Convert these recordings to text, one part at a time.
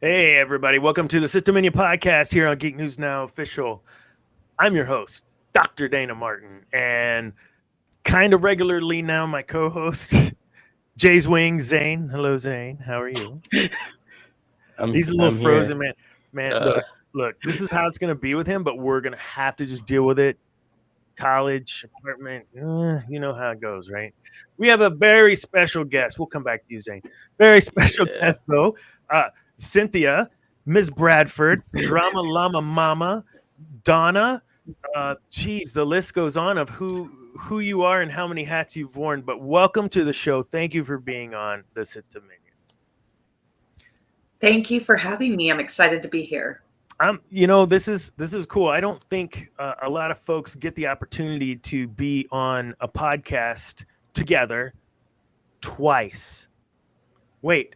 Hey, everybody. Welcome to the Sith Dominion podcast here on Geek News Now Official. I'm your host, Dr. Dana Martin, and kind of regularly now my co host, Jay's Wing, Zane. Hello, Zane. How are you? He's a little I'm here. frozen, man. Man, Uh, look, this is how it's going to be with him, but we're going to have to just deal with it. College, apartment, you know how it goes, right? We have a very special guest. We'll come back to you, Zane. Very special yeah. guest, though. Cynthia, Miss Bradford, Drama Llama Mama, Donna. Geez, the list goes on of who you are and how many hats you've worn. But welcome to the show. Thank you for being on the Sith Dominion. Thank you for having me. I'm excited to be here. This is cool. I don't think a lot of folks get the opportunity to be on a podcast together twice. Wait,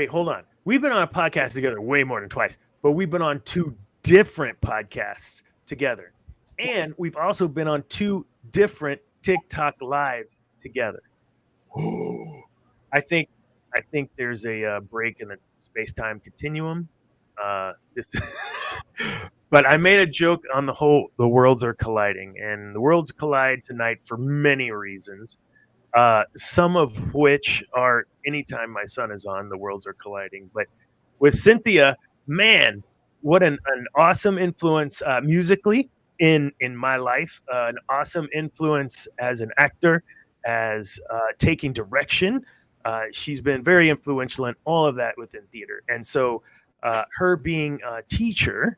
hold on. We've been on a podcast together way more than twice, but we've been on two different podcasts together. And we've also been on two different TikTok lives together. I think there's a break in the space-time continuum. This but I made a joke on the worlds are colliding, and the worlds collide tonight for many reasons. Some of which are anytime my son is on, the worlds are colliding. But with Cynthia, man, what an awesome influence musically in my life, an awesome influence as an actor, as taking direction. She's been very influential in all of that within theater. And so her being a teacher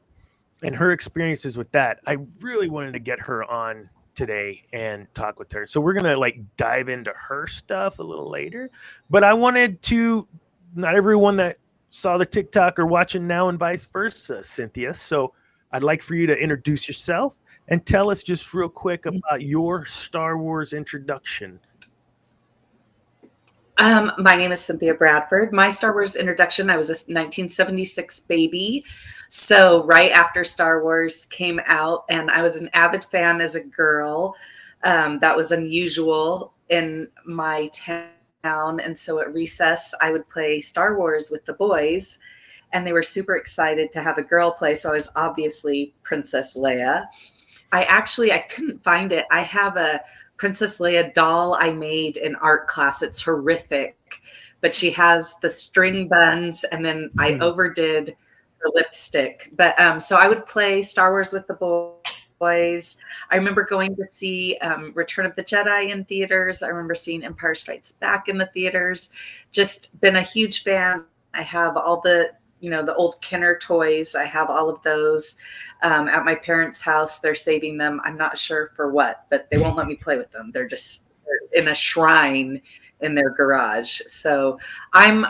and her experiences with that, I really wanted to get her on today and talk with her. So we're gonna like dive into her stuff a little later. But I wanted to not everyone that saw the TikTok or watching now and vice versa, Cynthia. So I'd like for you to introduce yourself and tell us just real quick about your Star Wars introduction. My name is Cynthia Bradford. My Star Wars introduction, I was a 1976 baby. So right after Star Wars came out, and I was an avid fan as a girl. That was unusual in my town. And so at recess, I would play Star Wars with the boys, and they were super excited to have a girl play. So I was obviously Princess Leia. I couldn't find it. I have a Princess Leia doll I made in art class. It's horrific, but she has the string buns, and then I overdid the lipstick. But so I would play Star Wars with the boys. I remember going to see Return of the Jedi in theaters. I remember seeing Empire Strikes Back in the theaters. Just been a huge fan. I have all the the old Kenner toys. I have all of those at my parents' house. They're saving them. I'm not sure for what, but they won't let me play with them. They're in a shrine in their garage. So I'm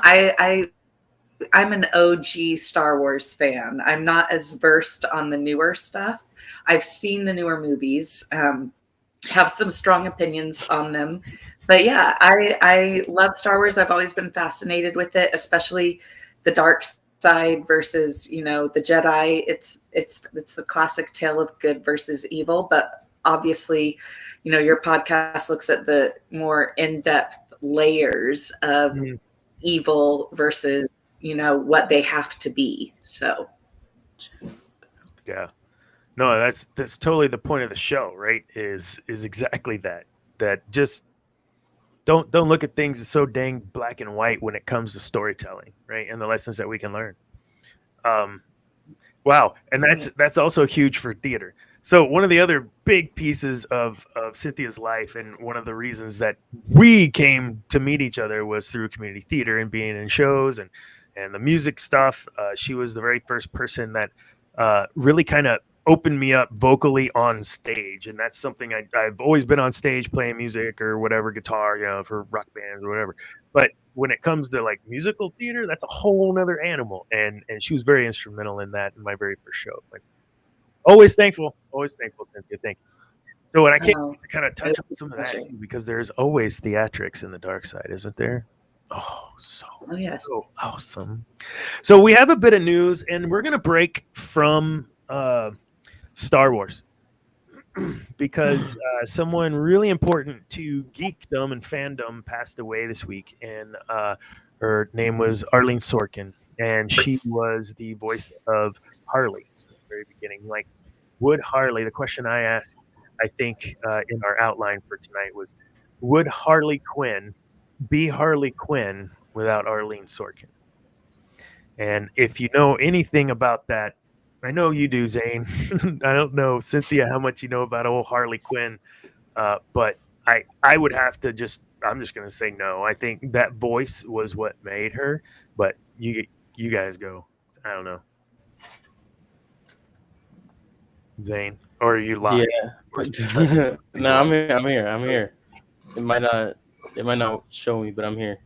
an OG Star Wars fan. I'm not as versed on the newer stuff. I've seen the newer movies. Have some strong opinions on them, but yeah, I love Star Wars. I've always been fascinated with it, especially the dark side versus the Jedi. It's the classic tale of good versus evil, but obviously your podcast looks at the more in-depth layers of evil versus what they have to be. So Yeah. No, that's totally the point of the show, right? Is exactly that just don't look at things as so dang black and white when it comes to storytelling, right? And the lessons that we can learn. Wow, and that's also huge for theater. So one of the other big pieces of Cynthia's life, and one of the reasons that we came to meet each other was through community theater and being in shows and the music stuff. She was the very first person that really kind of opened me up vocally on stage, and that's something I've always been on stage playing music or whatever, guitar, for rock bands or whatever. But when it comes to like musical theater, that's a whole nother animal, and she was very instrumental in that in my very first show. Like, always thankful, Cynthia. Thank you. So, and I can't wait to kind of touch on some of that too, because there's always theatrics in the dark side, isn't there? Oh, so awesome. So we have a bit of news, and we're gonna break from Star Wars because someone really important to geekdom and fandom passed away this week, and her name was Arlene Sorkin. and she was the voice of Harley at the very beginning. Like, would Harley? The question I asked, I think, in our outline for tonight was, would Harley Quinn be Harley Quinn without Arlene Sorkin? And if you know anything about that, I know you do, Zane. I don't know, Cynthia, how much you know about old Harley Quinn, but I would have to I'm just gonna say no. I think that voice was what made her. But you guys go. I don't know, Zane, or are you locked? Yeah. No, I'm here. It might not show me, but I'm here.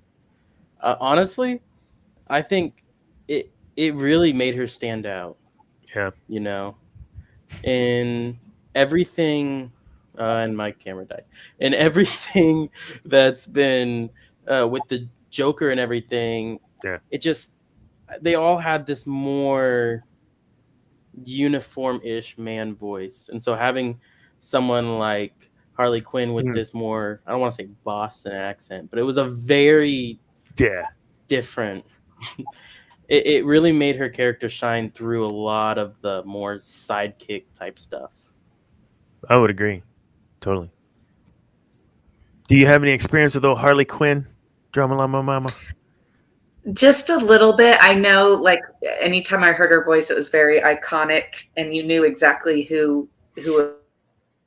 Honestly, I think it really made her stand out. Yeah. You know, in everything, and my camera died. In everything that's been with the Joker and everything, Yeah. They all had this more uniform-ish man voice, and so having someone like Harley Quinn with this more, I don't want to say Boston accent, but it was a very different. It really made her character shine through a lot of the more sidekick type stuff. I would agree, totally. Do you have any experience with old Harley Quinn, Drama Llama Mama? Just a little bit. I know, like, anytime I heard her voice, it was very iconic, and you knew exactly who it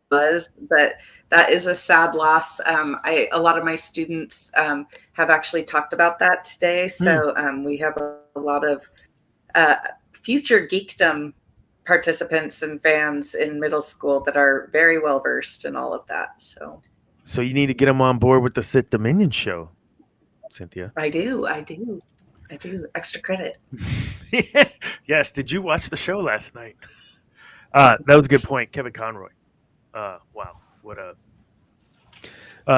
was. But that is a sad loss. A lot of my students have actually talked about that today. So we have a lot of future geekdom participants and fans in middle school that are very well versed in all of that. So you need to get them on board with the Sith Dominion show, Cynthia. I do. Extra credit. Yes. Did you watch the show last night? That was a good point, Kevin Conroy. Wow, what a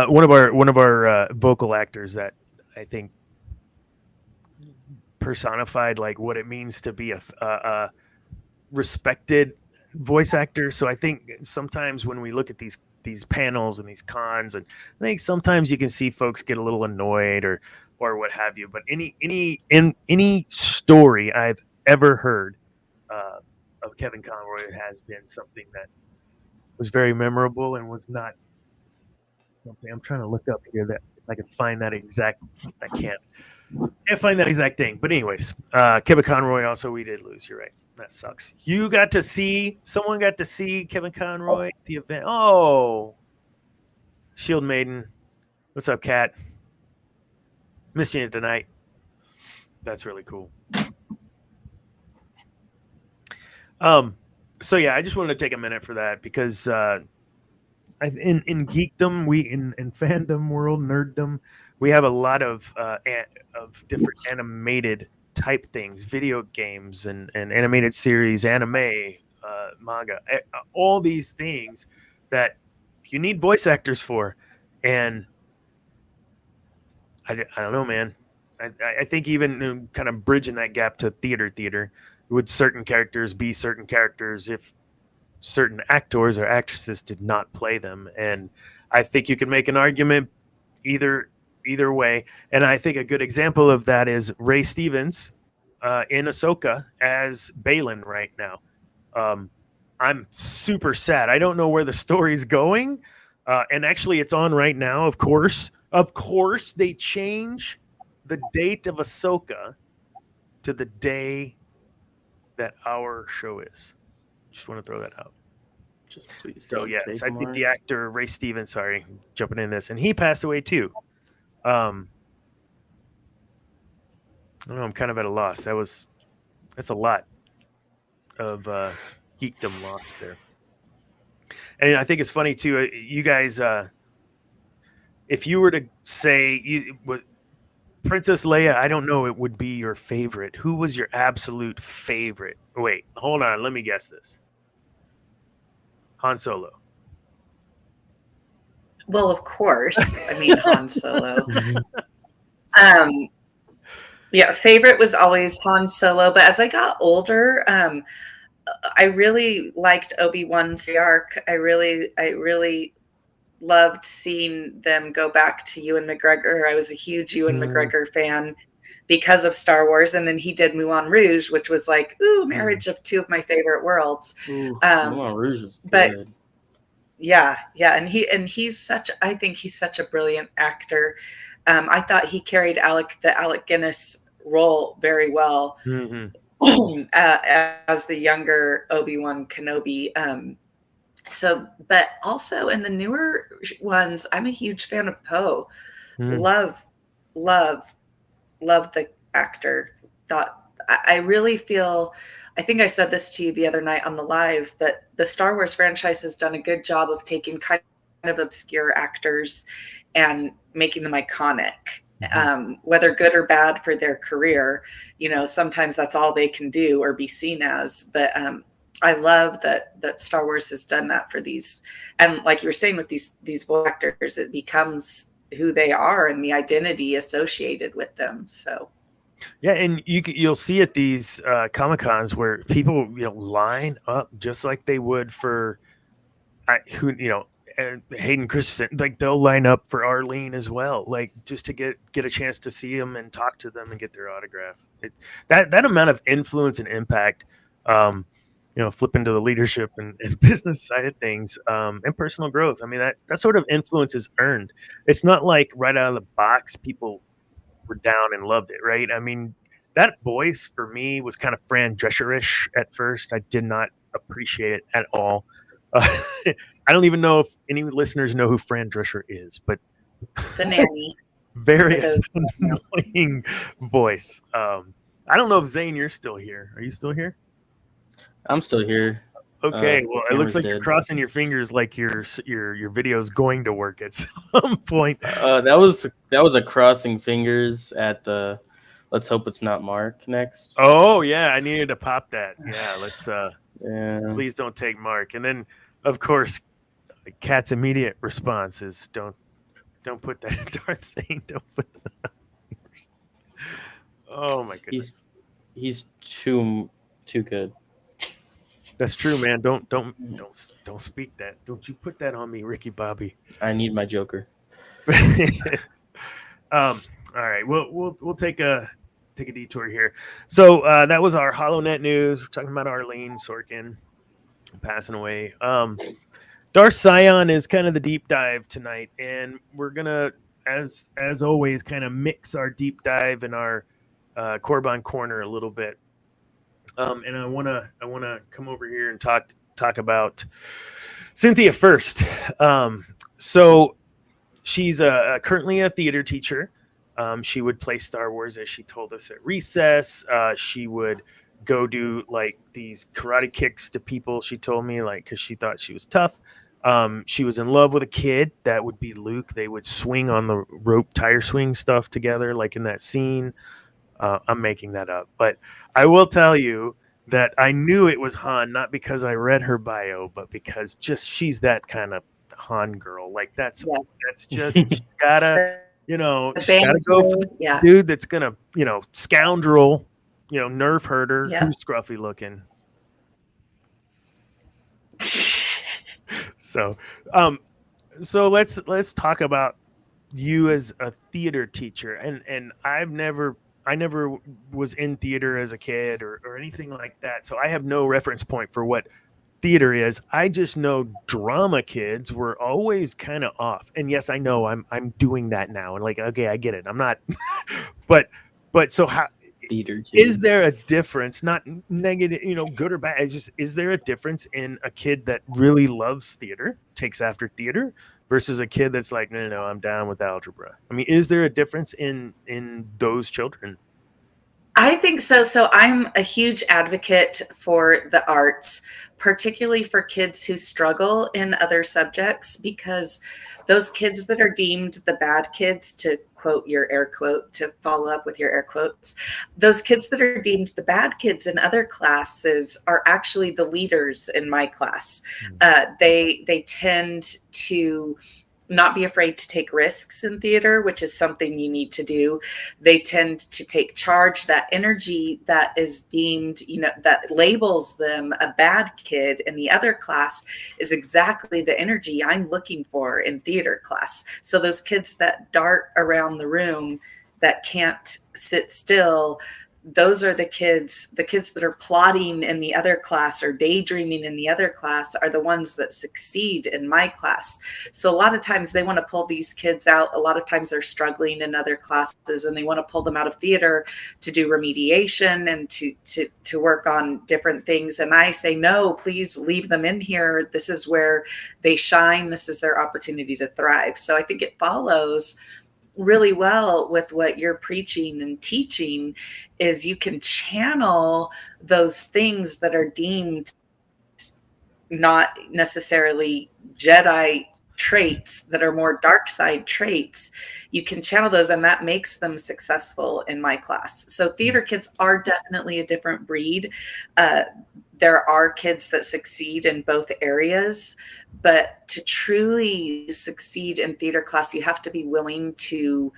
one of our vocal actors that I think personified like what it means to be a respected voice actor. So I think sometimes when we look at these panels and these cons, and I think sometimes you can see folks get a little annoyed or what have you. But any story I've ever heard of Kevin Conroy has been something that was very memorable and was not something. I'm trying to look up here that I can find that exact. I can't find that exact thing. But anyways, Kevin Conroy also, we did lose. You're right. That sucks. Someone got to see Kevin Conroy at the event. Oh, Shield Maiden. What's up, Kat? Missed you tonight. That's really cool. So yeah, I just wanted to take a minute for that because in geekdom, in fandom world, nerddom, we have a lot of different animated type things, video games and animated series, anime, manga, all these things that you need voice actors for. And I don't know, man. I think even kind of bridging that gap to theater, would certain characters be certain characters if certain actors or actresses did not play them? And I think you can make an argument either way. And I think a good example of that is Ray Stevens in Ahsoka as Balin right now. I'm super sad. I don't know where the story's going. And actually it's on right now, of course. Of course, they change the date of Ahsoka to the day that our show is. Just want to throw that out. Just please. So yes, I think the actor Ray Stevens, sorry, jumping in this, and he passed away too. I don't know. I'm kind of at a loss. That's a lot of geekdom lost there. And I think it's funny too. You guys, if you were to say Princess Leia, I don't know, it would be your favorite. Who was your absolute favorite? Wait, hold on. Let me guess this. Han Solo. Well, of course. I mean, Han Solo. Yeah, favorite was always Han Solo. But as I got older, I really liked Obi-Wan's arc. I really loved seeing them go back to Ewan McGregor. I was a huge Ewan McGregor fan. because of Star Wars. And then he did Moulin Rouge, which was like, marriage of two of my favorite worlds. Moulin Rouge is good. But yeah. And he's I think he's such a brilliant actor. I thought he carried the Alec Guinness role very well. As the younger Obi-Wan Kenobi. But also in the newer ones, I'm a huge fan of Poe. Love the actor. I really feel, I think I said this to you the other night on the live, but the Star Wars franchise has done a good job of taking kind of obscure actors and making them iconic. Whether good or bad for their career, sometimes that's all they can do or be seen as. But I love that Star Wars has done that for these. And like you were saying with these voice actors, it becomes who they are and the identity associated with them. So. Yeah, and you'll see at these Comic-Cons where people line up just like they would for Hayden Christensen. Like they'll line up for Arlene as well, like just to get a chance to see them and talk to them and get their autograph. That amount of influence and impact, flip into the leadership and business side of things, and personal growth. I mean, that sort of influence is earned. It's not like right out of the box people were down and loved it, right? I mean, that voice for me was kind of Fran Drescher-ish at first. I did not appreciate it at all. I don't even know if any listeners know who Fran Drescher is, but the nanny. Very annoying voice. I don't know if Zane, you're still here. Are you still here? I'm still here. Okay, well, it looks like you're crossing your fingers like your video's going to work at some point. That was a crossing fingers at the Let's Hope It's Not Mark next. Oh yeah, I needed to pop that. Yeah, let's please don't take Mark. And then of course Kat's immediate response is don't put that Darth Sion, don't put that on yours. Oh my goodness. He's too good. That's true, man. Don't speak that. Don't you put that on me, Ricky Bobby. I need my Joker. All right. We'll take a detour here. So that was our HoloNet news. We're talking about Arlene Sorkin passing away. Darth Sion is kind of the deep dive tonight, and we're gonna, as always, kind of mix our deep dive and our Korban corner a little bit. And I wanna come over here and talk about Cynthia first. So she's currently a theater teacher. She would play Star Wars, as she told us at recess. She would go do like these karate kicks to people. She told me, like, because she thought she was tough. She was in love with a kid that would be Luke. They would swing on the rope tire swing stuff together, like in that scene. I'm making that up, but I will tell you that I knew it was Han, not because I read her bio, but because just she's that kind of Han girl. Like that's just she's gotta, she's gotta go for the dude that's gonna, scoundrel, nerve herder, who's scruffy looking. So let's talk about you as a theater teacher, and I never was in theater as a kid or anything like that. So I have no reference point for what theater is. I just know drama kids were always kind of off. And yes, I know I'm doing that now. And like, okay, I get it. I'm not, but so how theater kids. Is there a difference, not negative, good or bad? It's just, is there a difference in a kid that really loves theater, takes after theater, versus a kid that's like, no, I'm down with algebra? I mean, is there a difference in those children? I think so. So I'm a huge advocate for the arts, particularly for kids who struggle in other subjects, because those kids that are deemed the bad kids, to quote your air quote, to follow up with your air quotes, those kids that are deemed the bad kids in other classes are actually the leaders in my class. They tend to not be afraid to take risks in theater, which is something you need to do. They tend to take charge. That energy that is deemed, that labels them a bad kid in the other class is exactly the energy I'm looking for in theater class. So those kids that dart around the room that can't sit still, those are the kids that are plotting in the other class or daydreaming in the other class are the ones that succeed in my class. So a lot of times they want to pull these kids out. A lot of times they're struggling in other classes and they want to pull them out of theater to do remediation and to work on different things. And I say, no, please leave them in here. This is where they shine. This is their opportunity to thrive. So I think it follows really well with what you're preaching and teaching is you can channel those things that are deemed not necessarily Jedi traits, that are more dark side traits. You can channel those and that makes them successful in my class. So theater kids are definitely a different breed. There are kids that succeed in both areas, but to truly succeed in theater class, you have to be willing to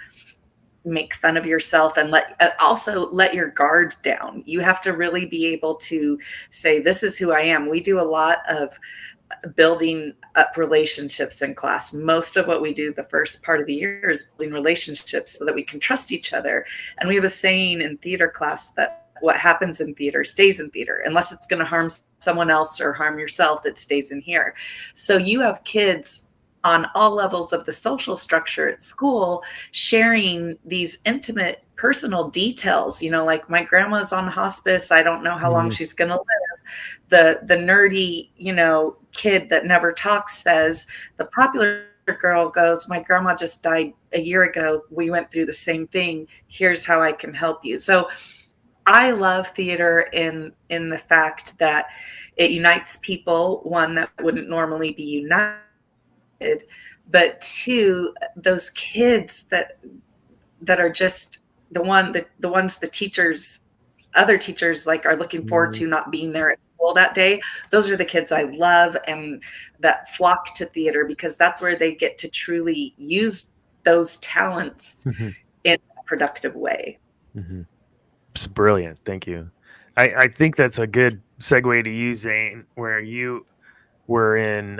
make fun of yourself and also let your guard down. You have to really be able to say, this is who I am. We do a lot of building up relationships in class. Most of what we do the first part of the year is building relationships so that we can trust each other. And we have a saying in theater class that what happens in theater stays in theater, unless it's going to harm someone else or harm yourself, it stays in here. So you have kids on all levels of the social structure at school sharing these intimate personal details, like my grandma's on hospice. I don't know how long she's going to live. The nerdy, kid that never talks says, the popular girl goes, my grandma just died a year ago. We went through the same thing. Here's how I can help you. So I love theater in the fact that it unites people, one, that wouldn't normally be united, but two, those kids that are just the ones the teachers, other teachers are looking forward to not being there at school that day. Those are the kids I love and that flock to theater because that's where they get to truly use those talents in a productive way. It's brilliant. Thank you. I think that's a good segue to you, Zane, where you were in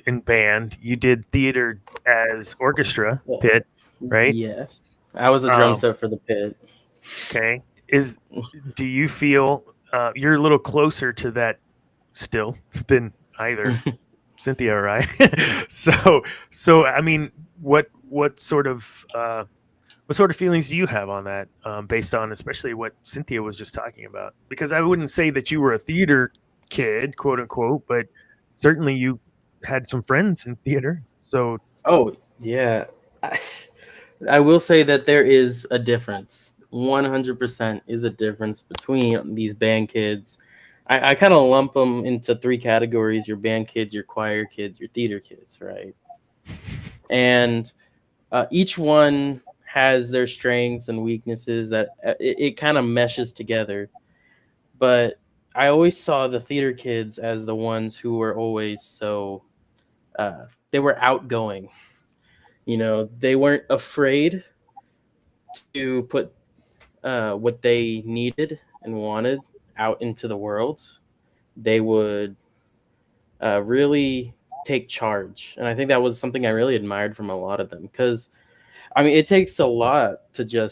in band. You did theater as orchestra pit, right? Yes. I was a drum set for the pit. Okay. Do you feel you're a little closer to that still than either Cynthia or I? So I mean, what sort of feelings do you have on that, based on especially what Cynthia was just talking about? Because I wouldn't say that you were a theater kid, quote unquote, but certainly you had some friends in theater. So, oh yeah, I will say that there is a difference. 100% is a difference between these band kids. I kind of lump them into three categories: your band kids, your choir kids, your theater kids, right? And each one has their strengths and weaknesses that it kind of meshes together. But I always saw the theater kids as the ones who were always so they were outgoing. They weren't afraid to put what they needed and wanted out into the world. They would really take charge. And I think that was something I really admired from a lot of them, because it takes a lot to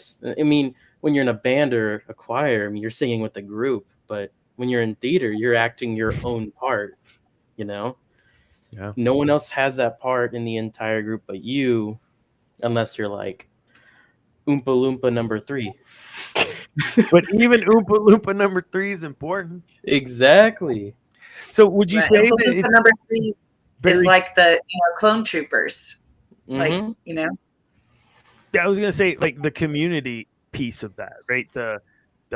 when you're in a band or a choir, you're singing with the group, but when you're in theater, you're acting your own part, Yeah. No one else has that part in the entire group but you, unless you're like Oompa Loompa number 3. But even Oompa Loompa number 3 is important. Exactly. So would you say that it's number 3 is like the clone troopers? Mm-hmm. Yeah, I was gonna say the community piece of that, right? The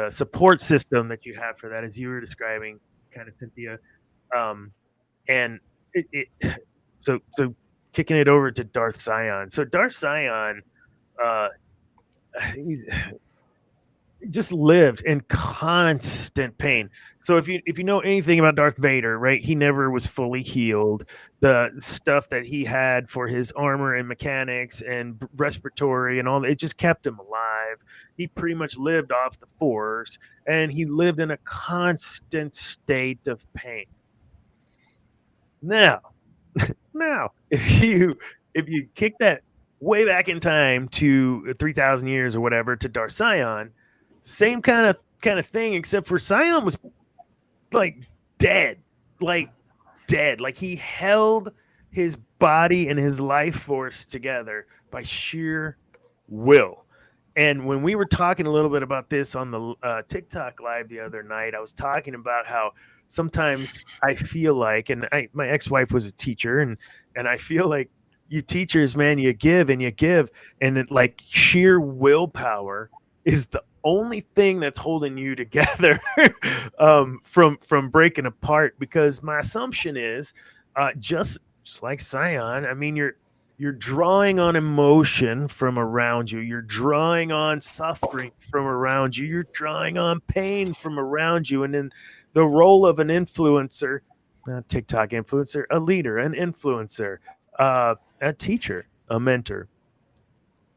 support system that you have for that, as you were describing, kind of, Cynthia. And so kicking it over to Darth Sion. So Darth Sion, he just lived in constant pain. So if you know anything about Darth Vader, right, he never was fully healed. The stuff that he had for his armor and mechanics and respiratory and all that, it just kept him alive. He pretty much lived off the Force, and he lived in a constant state of pain. Now, if you kick that way back in time to 3,000 years or whatever to Darth Sion, same kind of thing, except for Sion was like dead. Like he held his body and his life force together by sheer will. And when we were talking a little bit about this on the TikTok live the other night, I was talking about how sometimes I feel like, and my ex-wife was a teacher, and I feel like you teachers, man, you give and you give, and it, like, sheer willpower is the only thing that's holding you together from breaking apart. Because my assumption is, just like Sion, I mean, you're drawing on emotion from around you. You're drawing on suffering from around you. You're drawing on pain from around you. And then the role of an influencer, a TikTok influencer, a leader, an influencer, a teacher, a mentor,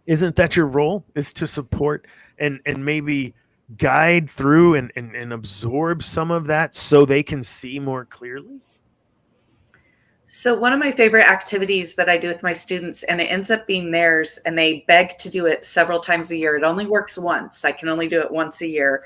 isn't that your role? Is to support and maybe guide through and absorb some of that so they can see more clearly? So one of my favorite activities that I do with my students, and it ends up being theirs, and they beg to do it several times a year. It only works once. I can only do it once a year.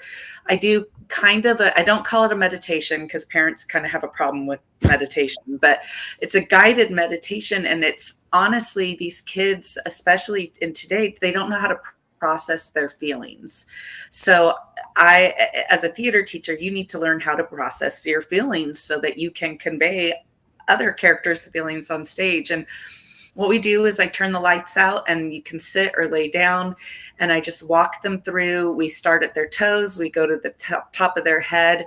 I do I don't call it a meditation because parents kind of have a problem with meditation, but it's a guided meditation. And it's honestly, these kids, especially in today, they don't know how to process their feelings. So as a theater teacher, you need to learn how to process your feelings so that you can convey other characters' feelings on stage. And what we do is I turn the lights out, and you can sit or lay down, and I just walk them through. We start at their toes, we go to the top of their head,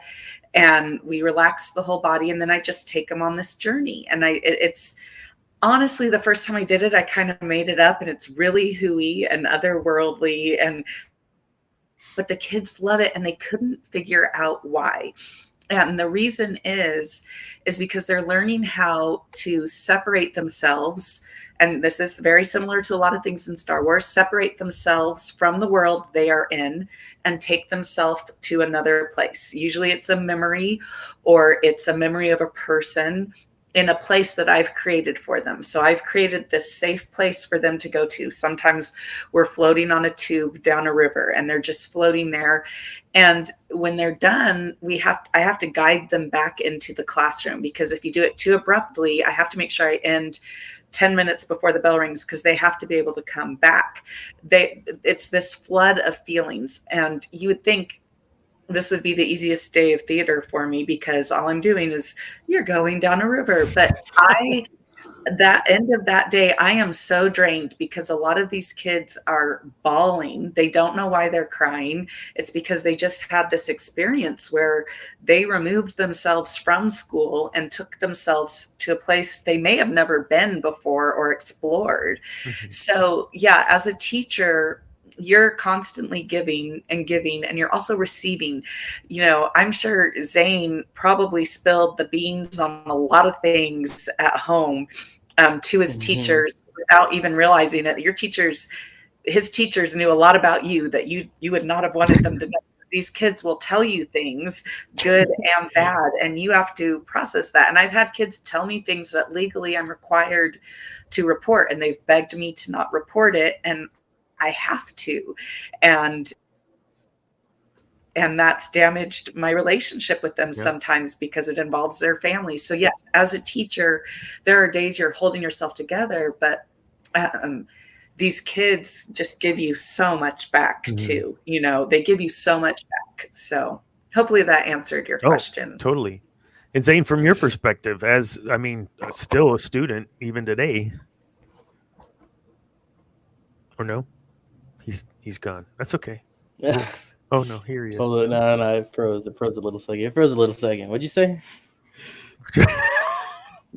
and we relax the whole body. And then I just take them on this journey. And it's honestly, the first time I did it, I kind of made it up, and it's really hooey and otherworldly, but the kids love it, and they couldn't figure out why. And the reason is because they're learning how to separate themselves. And this is very similar to a lot of things in Star Wars, separate themselves from the world they are in and take themselves to another place. Usually it's a memory, or it's a memory of a person in a place that I've created for them. So I've created this safe place for them to go to. Sometimes we're floating on a tube down a river, and they're just floating there. And when they're done, I have to guide them back into the classroom, because if you do it too abruptly, I have to make sure I end 10 minutes before the bell rings, because they have to be able to come back. It's this flood of feelings. And you would think this would be the easiest day of theater for me, because all I'm doing is you're going down a river. But that end of that day, I am so drained, because a lot of these kids are bawling. They don't know why they're crying. It's because they just had this experience where they removed themselves from school and took themselves to a place they may have never been before or explored. Mm-hmm. So yeah, as a teacher, you're constantly giving, and you're also receiving. You know, I'm sure Zane probably spilled the beans on a lot of things at home to his teachers without even realizing it. His teachers knew a lot about you that you would not have wanted them to know. These kids will tell you things, good and bad, and you have to process that. And I've had kids tell me things that legally I'm required to report, and they've begged me to not report it, and I have to. And that's damaged my relationship with them sometimes, because it involves their family. So yes, as a teacher, there are days you're holding yourself together, but these kids just give you so much back too. You know, they give you so much back. So hopefully that answered your question. Totally. And Zane, from your perspective, still a student even today, or no? He's gone. That's okay. Oh no, here he is. Hold on, no, it froze. It froze a little second. What'd you say?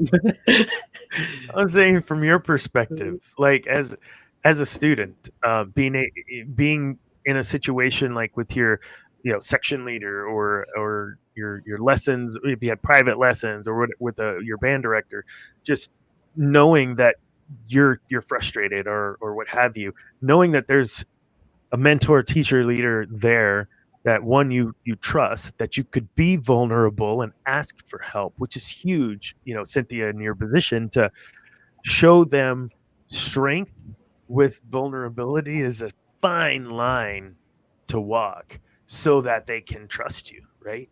I was saying, from your perspective, like as a student, being in a situation like with your, section leader or your lessons, if you had private lessons, or with your band director, just knowing that you're frustrated or what have you, knowing that there's a mentor, teacher, leader there, that one you trust, that you could be vulnerable and ask for help, which is huge. Cynthia, in your position, to show them strength with vulnerability is a fine line to walk so that they can trust you, right?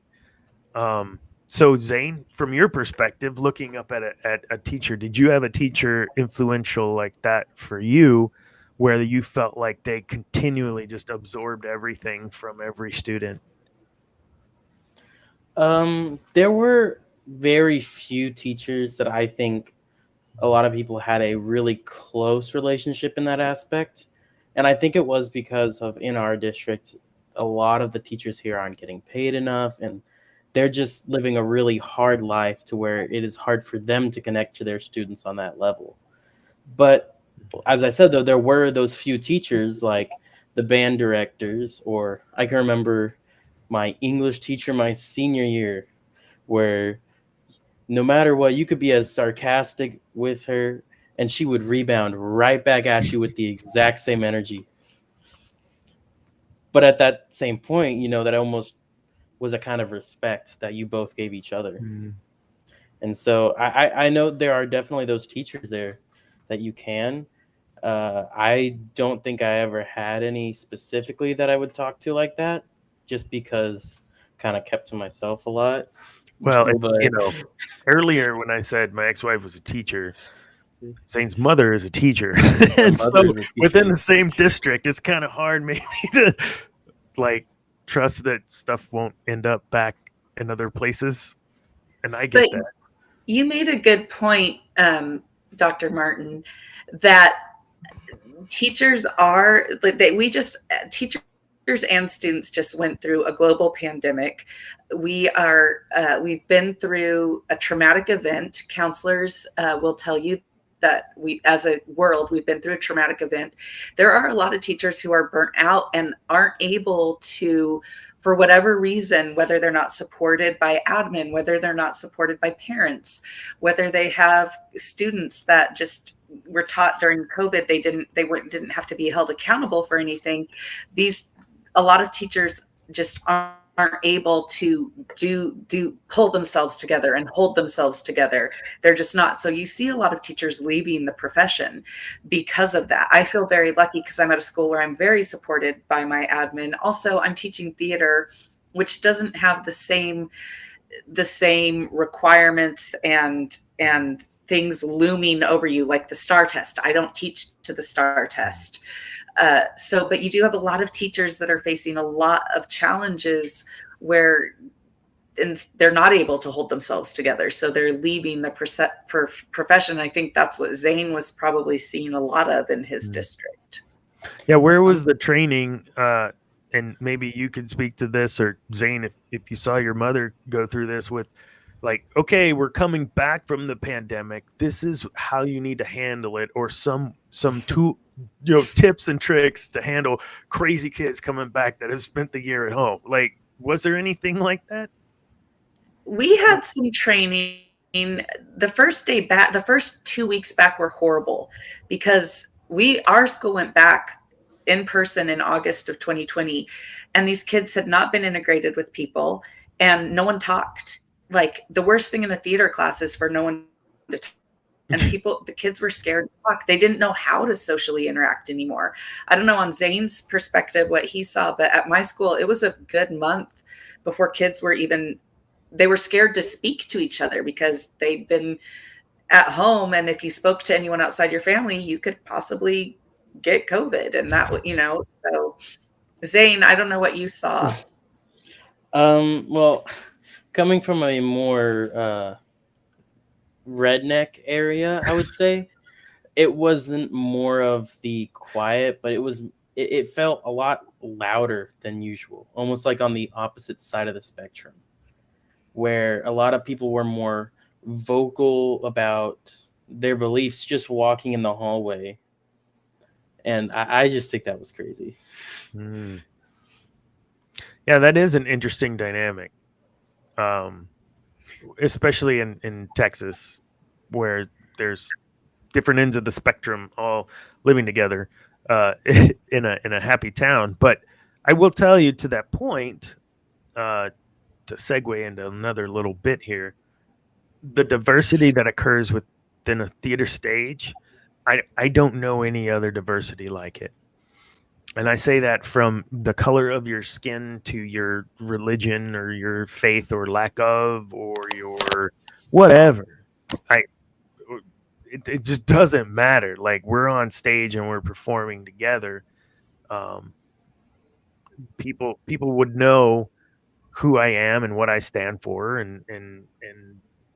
So Zane, from your perspective, looking up at a teacher, did you have a teacher influential like that for you, where you felt like they continually just absorbed everything from every student? There were very few teachers that I think a lot of people had a really close relationship in that aspect. And I think it was because of in our district, a lot of the teachers here aren't getting paid enough, and they're just living a really hard life to where it is hard for them to connect to their students on that level. But as I said, though, there were those few teachers like the band directors, or I can remember my English teacher my senior year, where no matter what, you could be as sarcastic with her and she would rebound right back at you with the exact same energy. But at that same point, that almost was a kind of respect that you both gave each other. Mm. And so I know there are definitely those teachers there that you can. I don't think I ever had any specifically that I would talk to like that, just because kind of kept to myself a lot. Well, But earlier when I said my ex-wife was a teacher, Zane's mother is a teacher. And so mother is a teacher. within the same district, it's kind of hard maybe to like trust that stuff won't end up back in other places. And I get that. You made a good point, Dr. Martin, that teachers are teachers and students just went through a global pandemic. We've been through a traumatic event. Counselors will tell you that we, as a world, we've been through a traumatic event. There are a lot of teachers who are burnt out and aren't able to, for whatever reason, whether they're not supported by admin, whether they're not supported by parents, whether they have students that just were taught during COVID, they didn't have to be held accountable for anything. A lot of teachers just aren't able to pull themselves together and hold themselves together. They're just not. So you see a lot of teachers leaving the profession because of that. I feel very lucky because I'm at a school where I'm very supported by my admin. Also, I'm teaching theater, which doesn't have the same requirements and things looming over you like the STAR test. I don't teach to the STAR test. But you do have a lot of teachers that are facing a lot of challenges where they're not able to hold themselves together. So they're leaving the profession. I think that's what Zane was probably seeing a lot of in his district. Yeah. Where was the training? And maybe you could speak to this, or Zane, if you saw your mother go through this with, like, okay, we're coming back from the pandemic, this is how you need to handle it, or some tips and tricks to handle crazy kids coming back that have spent the year at home. Like, was there anything like that? We had some training. The first day back, the first 2 weeks back were horrible because our school went back in person in August of 2020, and these kids had not been integrated with people, and no one talked. Like, the worst thing in a theater class is for no one to talk. And the kids were scared to talk. They didn't know how to socially interact anymore. I don't know on Zane's perspective what he saw, but at my school, it was a good month before kids they were scared to speak to each other because they'd been at home. And if you spoke to anyone outside your family, you could possibly get COVID. And that, so Zane, I don't know what you saw. Well, coming from a more redneck area, I would say it wasn't more of the quiet, but it felt a lot louder than usual, almost like on the opposite side of the spectrum, where a lot of people were more vocal about their beliefs just walking in the hallway. And I just think that was crazy. Yeah, that is an interesting dynamic. Especially in Texas, where there's different ends of the spectrum all living together in a happy town. But I will tell you, to that point, to segue into another little bit here, the diversity that occurs within a theater stage I don't know any other diversity like it. And I say that from the color of your skin to your religion or your faith or lack of or your whatever. It just doesn't matter. Like, we're on stage and we're performing together. Um, people would know who I am and what I stand for, and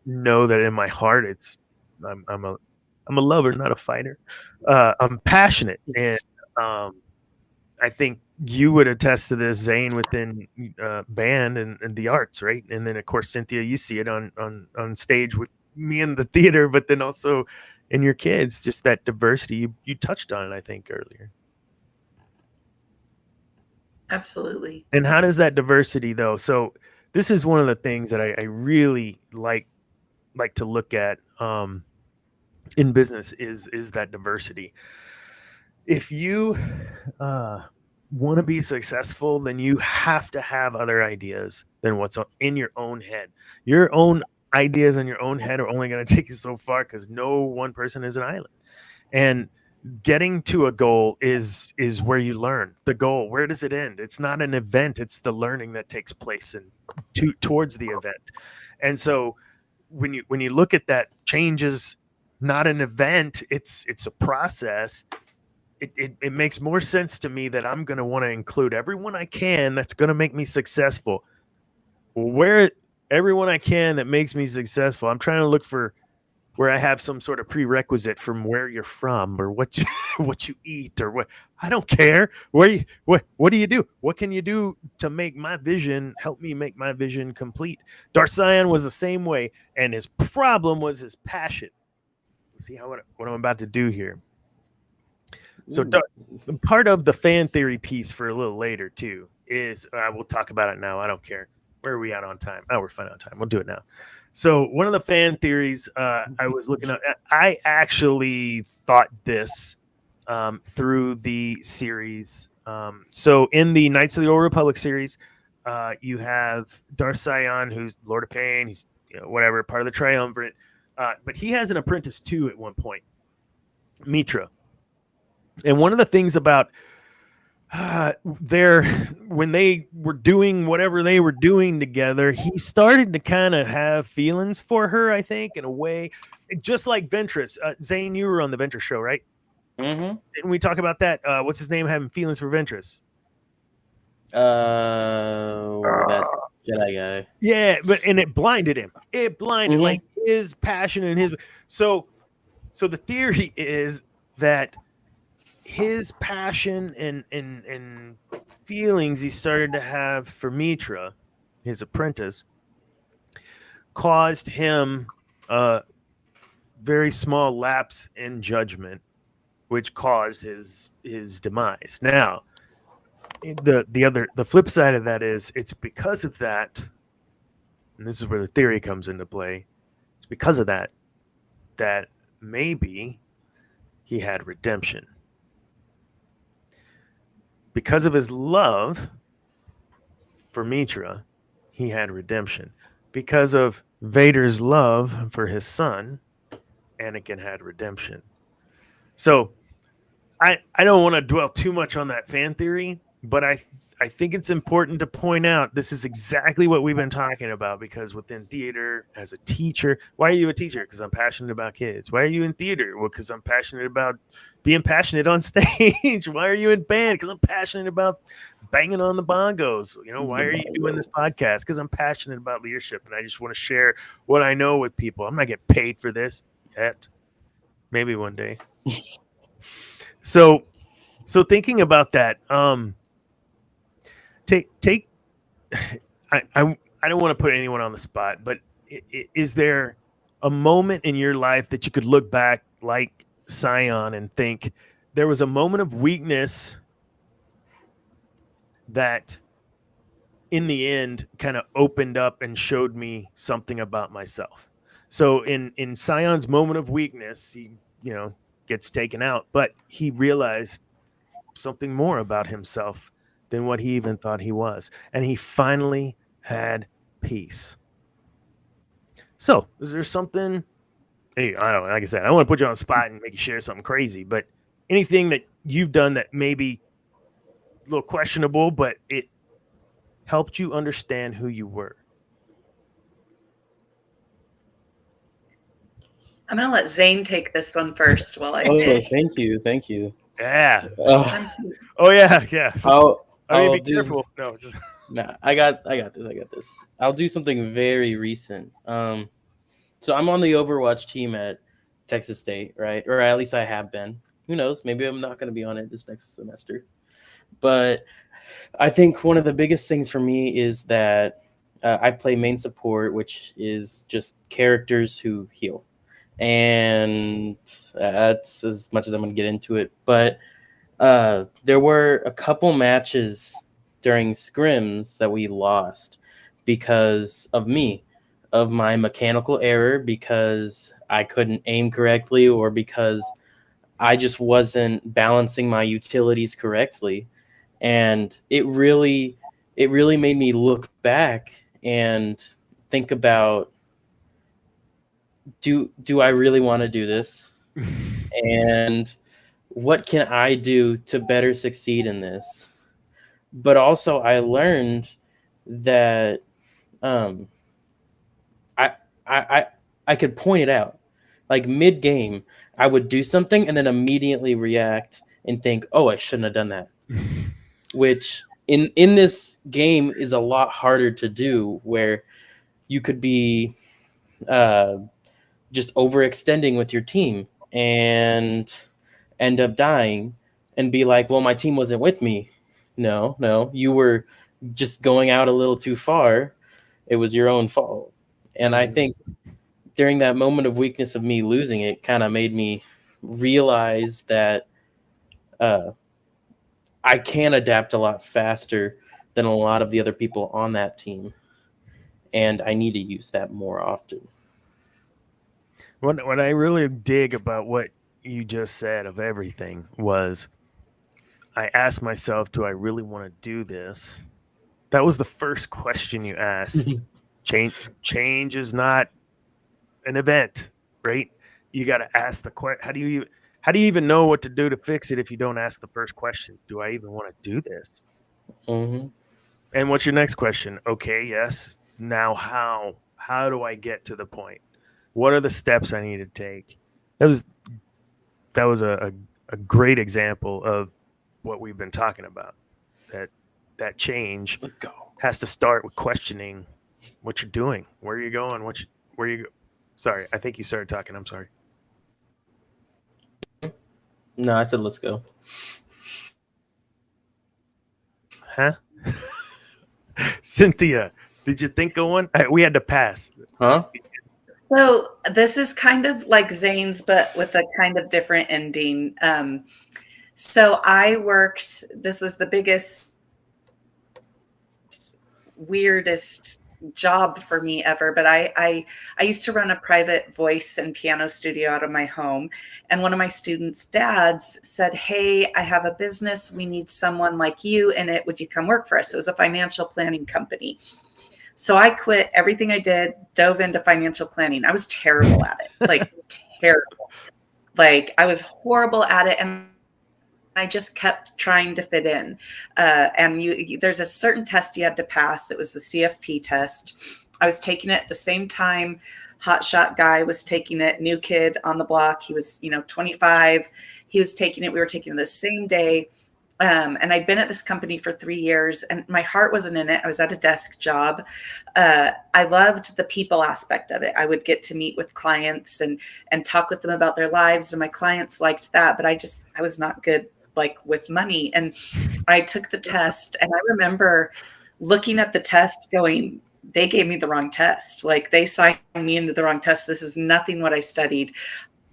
know that in my heart I'm a lover, not a fighter. I'm passionate, and I think you would attest to this, Zane, within band and the arts, right? And then of course, Cynthia, you see it on stage with me in the theater, but then also in your kids, just that diversity. You touched on it, I think, earlier. Absolutely. And how does that diversity, though? So this is one of the things that I really like to look at in business is that diversity. If you want to be successful, then you have to have other ideas than what's in your own head. Your own ideas in your own head are only going to take you so far, because no one person is an island. And getting to a goal is where you learn. The goal, where does it end? It's not an event, it's the learning that takes place towards the event. And so when you look at that, change is not an event, it's a process. It makes more sense to me that I'm going to want to include everyone I can that's going to make me successful. Where everyone I can that makes me successful, I'm trying to look for where I have some sort of prerequisite from where you're from, or what you eat, or what. I don't care. What do you do? What can you do to make my vision, help me make my vision complete? Darth Sion was the same way, and his problem was his passion. See what I'm about to do here. So part of the fan theory piece for a little later too is we'll talk about it now. I don't care. Where are we at on time? Oh, we're fine on time. We'll do it now. So one of the fan theories I was looking at, I actually thought this through the series. So in the Knights of the Old Republic series, you have Darth Sion, who's Lord of Pain. He's whatever, part of the Triumvirate. But he has an apprentice too at one point, Mitra. And one of the things about when they were doing whatever they were doing together, he started to kind of have feelings for her, I think, in a way, just like Ventress. Zane, you were on the Ventress show, right? Mm-hmm. Didn't we talk about that? What's his name having feelings for Ventress? That Jedi guy. Yeah, and it blinded him. It blinded like his passion and his. So the theory is that his passion and feelings he started to have for Mitra, his apprentice, caused him a very small lapse in judgment, which caused his demise. Now, the flip side of that is it's because of that, and this is where the theory comes into play. It's because of that maybe he had redemption. Because of his love for Mitra, he had redemption. Because of Vader's love for his son, Anakin had redemption. So I don't want to dwell too much on that fan theory, but I think it's important to point out this is exactly what we've been talking about, because within theater, as a teacher, why are you a teacher? Because I'm passionate about kids. Why are you in theater? Well, because I'm passionate about being passionate on stage. Why are you in band? Because I'm passionate about banging on the bongos. Why are you doing this podcast? Because I'm passionate about leadership, and I just want to share what I know with people. I'm not getting paid for this yet. Maybe one day. So thinking about that, take. I don't want to put anyone on the spot, but is there a moment in your life that you could look back like Sion and think there was a moment of weakness that in the end kind of opened up and showed me something about myself? So in Sion's moment of weakness, he gets taken out, but he realized something more about himself than what he even thought he was, and he finally had peace. So is there something hey, I don't, like I said, I don't want to put you on the spot and make you share something crazy, but anything that you've done that maybe a little questionable, but it helped you understand who you were. I'm going to let Zane take this one first while I Oh, thank you. Yeah. Oh, yeah. I'll be careful. No. Nah, I got this. I'll do something very recent. So I'm on the Overwatch team at Texas State, right? Or at least I have been. Who knows? Maybe I'm not going to be on it this next semester. But I think one of the biggest things for me is that I play main support, which is just characters who heal. And that's as much as I'm going to get into it. But there were a couple matches during scrims that we lost because of me, of my mechanical error, because I couldn't aim correctly, or because I just wasn't balancing my utilities correctly. And it really made me look back and think about, do I really want to do this? And what can I do to better succeed in this? But also I learned that I could point it out. Like mid-game, I would do something and then immediately react and think, oh, I shouldn't have done that. Which in this game is a lot harder to do, where you could be just overextending with your team and end up dying and be like, well, my team wasn't with me. No, you were just going out a little too far. It was your own fault. And I think during that moment of weakness of me losing it kind of made me realize that I can adapt a lot faster than a lot of the other people on that team. And I need to use that more often. What I really dig about what you just said of everything was, I asked myself, do I really want to do this? That was the first question you asked. Change is not an event, right? You got to ask the question. How do you even know what to do to fix it if you don't ask the first question? Do I even want to do this? Mm-hmm. And what's your next question? Okay, yes. Now how do I get to the point? What are the steps I need to take? That was a great example of what we've been talking about. That change has to start with questioning what you're doing, where you're going, where you go. Sorry, I think you started talking. I'm sorry. No, I said let's go. Huh? Cynthia, did you think of one? We had to pass. Huh? So this is kind of like Zane's, but with a kind of different ending. So I worked, this was the biggest, weirdest job for me ever, but I used to run a private voice and piano studio out of my home, and one of my students' dads said, hey, I have a business, we need someone like you in it, would you come work for us? It was a financial planning company. So I quit everything I did, dove into financial planning. I was terrible at it, like terrible. Like I was horrible at it, and I just kept trying to fit in. There's a certain test you had to pass. It was the CFP test. I was taking it at the same time. Hotshot guy was taking it. New kid on the block. He was, 25. He was taking it. We were taking it the same day. And I'd been at this company for 3 years, and my heart wasn't in it. I was at a desk job. I loved the people aspect of it. I would get to meet with clients and talk with them about their lives, and my clients liked that, but I was not good like with money. And I took the test, and I remember looking at the test going, they gave me the wrong test. Like they signed me into the wrong test. This is nothing what I studied.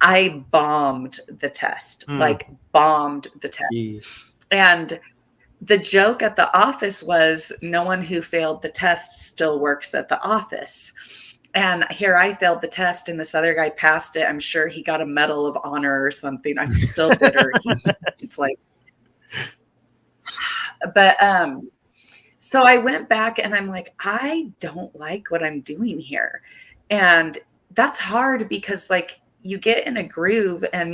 I bombed the test, like bombed the test. Jeez. And the joke at the office was no one who failed the test still works at the office. And here I failed the test and this other guy passed it. I'm sure he got a medal of honor or something. I'm still bitter. It's like, but so I went back and I'm like, I don't like what I'm doing here. And that's hard because like you get in a groove, and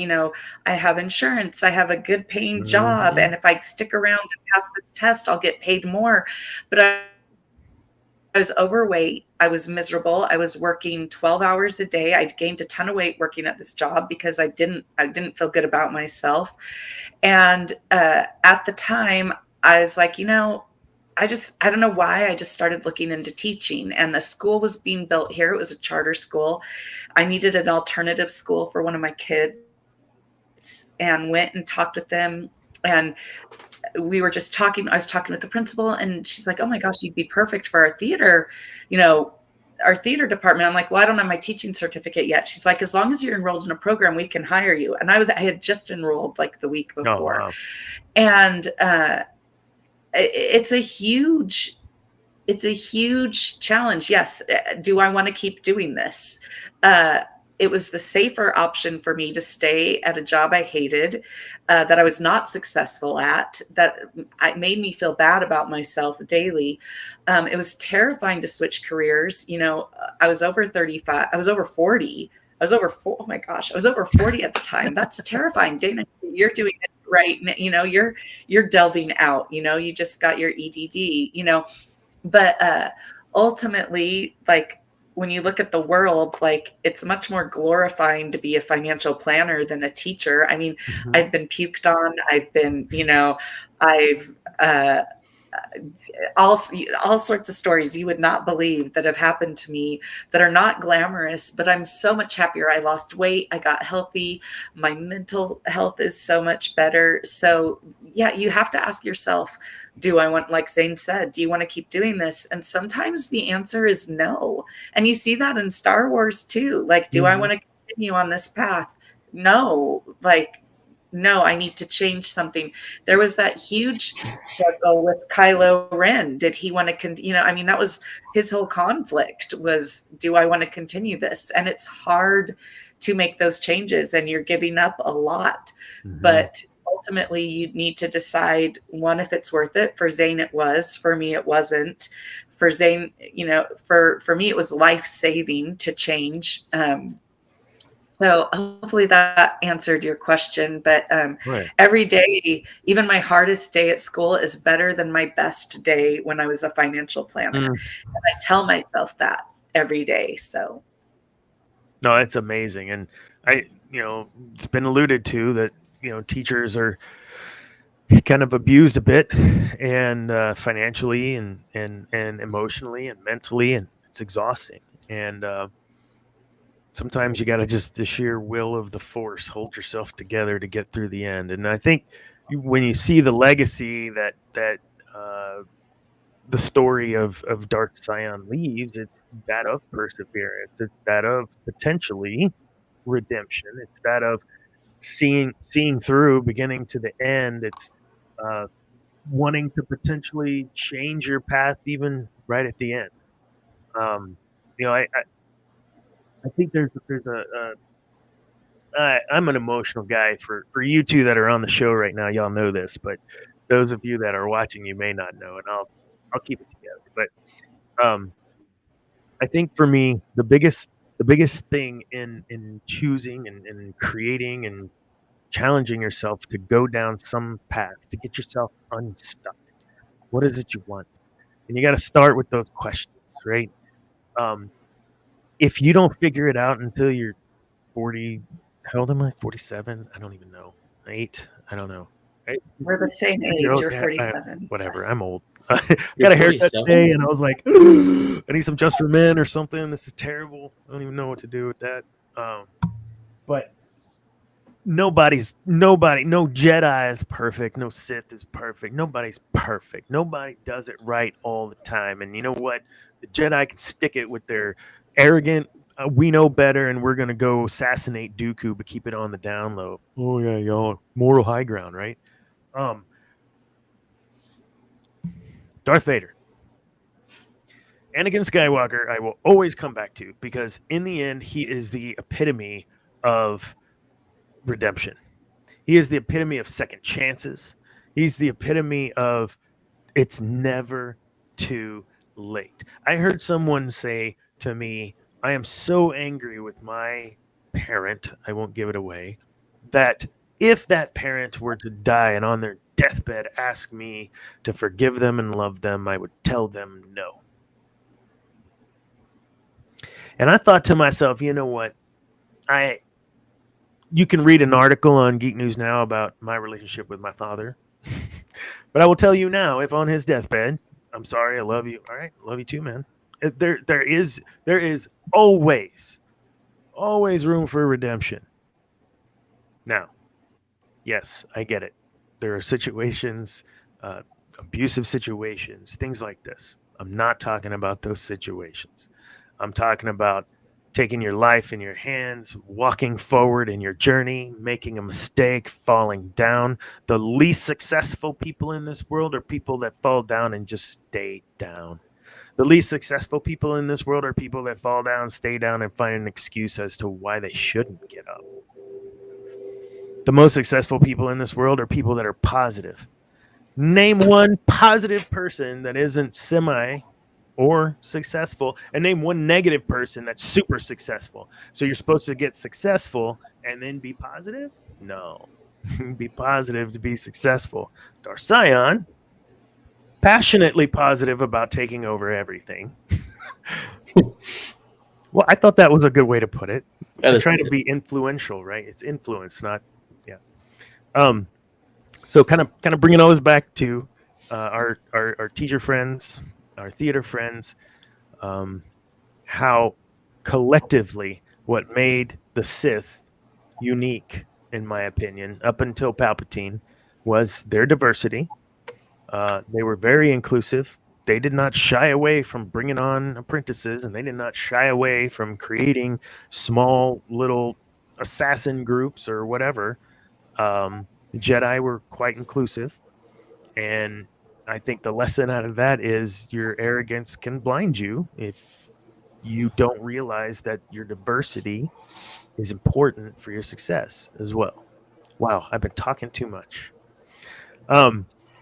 I have insurance, I have a good paying job, Mm-hmm. and if I stick around and pass this test, I'll get paid more. But I was overweight. I was miserable. I was working 12 hours a day. I'd gained a ton of weight working at this job because I didn't feel good about myself. And at the time, I was like, I don't know why, I just started looking into teaching, and the school was being built here. It was a charter school. I needed an alternative school for one of my kids, and went and talked with them. And we were just talking. I was talking with the principal, and she's like, "Oh my gosh, you'd be perfect for our theater, our theater department." I'm like, "Well, I don't have my teaching certificate yet." She's like, "As long as you're enrolled in a program, we can hire you." And I had just enrolled like the week before. Oh, wow. And it's a huge challenge. Yes. Do I want to keep doing this? It was the safer option for me to stay at a job I hated, that I was not successful at, that made me feel bad about myself daily. It was terrifying to switch careers. I was over 35. I was over 40. Oh my gosh, I was over 40 at the time. That's terrifying. Dana, you're doing it right. You're delving out, you just got your EDD, but ultimately, like, when you look at the world, like, it's much more glorifying to be a financial planner than a teacher. I mean, Mm-hmm. I've been puked on. I've been, I've all sorts of stories you would not believe that have happened to me that are not glamorous, but I'm so much happier. I lost weight. I got healthy. My mental health is so much better. So yeah, you have to ask yourself, do I want, like Zane said, do you want to keep doing this? And sometimes the answer is no. And you see that in Star Wars too. Like, do I want to continue on this path? No. Like, no, I need to change something. There was that huge struggle with Kylo Ren. Did he want to I mean, that was his whole conflict, was, do I want to continue this? And it's hard to make those changes, and you're giving up a lot. But ultimately, you need to decide, one, if it's worth it. For Zane, it was. For me, it wasn't. For Zane, for me, it was life-saving to change. So hopefully that answered your question. But Right. every day, even my hardest day at school, is better than my best day when I was a financial planner. And I tell myself that every day. So No, it's amazing. And it's been alluded to that, teachers are kind of abused a bit, and financially and emotionally and mentally, and it's exhausting. And sometimes you got to just, the sheer will of the force, hold yourself together to get through the end. And I think when you see the legacy that the story of Darth Sion leaves, it's that of perseverance. It's that of potentially redemption. It's that of seeing through beginning to the end. It's wanting to potentially change your path even right at the end. I think there's I'm an emotional guy. For you two that are on the show right now, y'all know this, but those of you that are watching, you may not know, and I'll keep it together. But I think for me, the biggest thing in choosing and creating and challenging yourself to go down some path, to get yourself unstuck. What is it you want? And you got to start with those questions, right? If you don't figure it out until you're 40, how old am I? 47? I don't even know. 8? I don't know. we're the same age. You're 47. Whatever. Yes. I'm old. I got a haircut today, and I was like, I need some Just for Men or something. This is terrible. I don't even know what to do with that. But no Jedi is perfect. No Sith is perfect. Nobody's perfect. Nobody does it right all the time. And you know what? The Jedi can stick it with their arrogant, we know better, and we're going to go assassinate Dooku, but keep it on the down low. Oh, yeah, y'all. Moral high ground, right? Darth Vader. Anakin Skywalker, I will always come back to, because in the end, he is the epitome of redemption. He is the epitome of second chances. He's the epitome of it's never too late. I heard someone say to me, I am so angry with my parent, I won't give it away, that if that parent were to die and on their deathbed ask me to forgive them and love them, I would tell them no. And I thought to myself, you know what? You can read an article on Geek News Now about my relationship with my father. But I will tell you now, if on his deathbed, I'm sorry, I love you. All right, love you too, man. There is always room for redemption. Now, yes, I get it. There are situations, abusive situations, things like this. I'm not talking about those situations. I'm talking about taking your life in your hands, walking forward in your journey, making a mistake, falling down. The least successful people in this world are people that fall down and just stay down. The least successful people in this world are people that fall down, stay down, and find an excuse as to why they shouldn't get up. The most successful people in this world are people that are positive. Name one positive person that isn't semi or successful, and name one negative person that's super successful. So you're supposed to get successful and then be positive? No. Be positive to be successful. Darth Sion, passionately positive about taking over everything. Well, I thought that was a good way to put it. I'm trying to be influential, right? It's influence, not So kind of bringing all this back to our teacher friends, our theater friends, how collectively what made the Sith unique, in my opinion, up until Palpatine, was their diversity. They were very inclusive. They did not shy away from bringing on apprentices, and they did not shy away from creating small little assassin groups or whatever. The Jedi were quite inclusive, and I think the lesson out of that is your arrogance can blind you if you don't realize that your diversity is important for your success as well. Wow, I've been talking too much.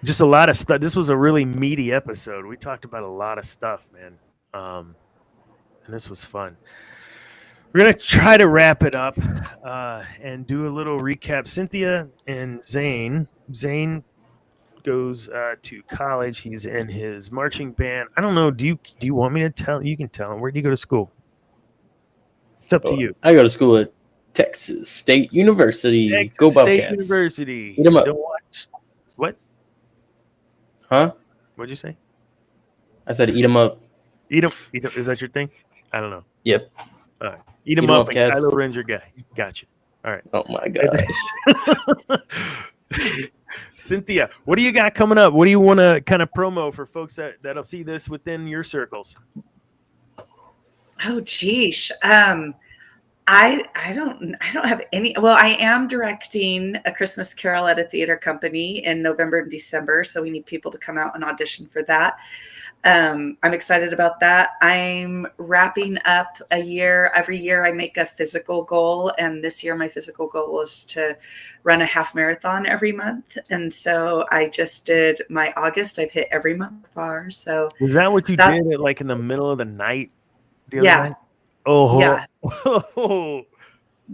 Just a lot of stuff. This was a really meaty episode. We talked about a lot of stuff, man. And this was fun. We're going to try to wrap it up and do a little recap. Cynthia and Zane. Zane goes to college. He's in his marching band. I don't know. Do you want me to tell? You can tell him. Where do you go to school? It's up to you. I go to school at Texas State University. Texas Go State Bobcats. University. Eat 'em up. Don't watch. What? Huh? What'd you say? I said eat 'em up. Eat 'em. Is that your thing? I don't know. Yep. All right. Eat 'em up. And Kylo Ren's your guy. Gotcha. All right. Oh my gosh. Cynthia, what do you got coming up? What do you want to kind of promo for folks that'll see this within your circles? Oh, geesh. I don't have any. Well, I am directing A Christmas Carol at a theater company in November and December, so we need people to come out and audition for that. I'm excited about that. I'm wrapping up a year. Every year I make a physical goal, and this year my physical goal was to run a half marathon every month. And so I just did my August. I've hit every month far. So was that what you did at like in the middle of the night? Yeah. Oh, yeah. Oh.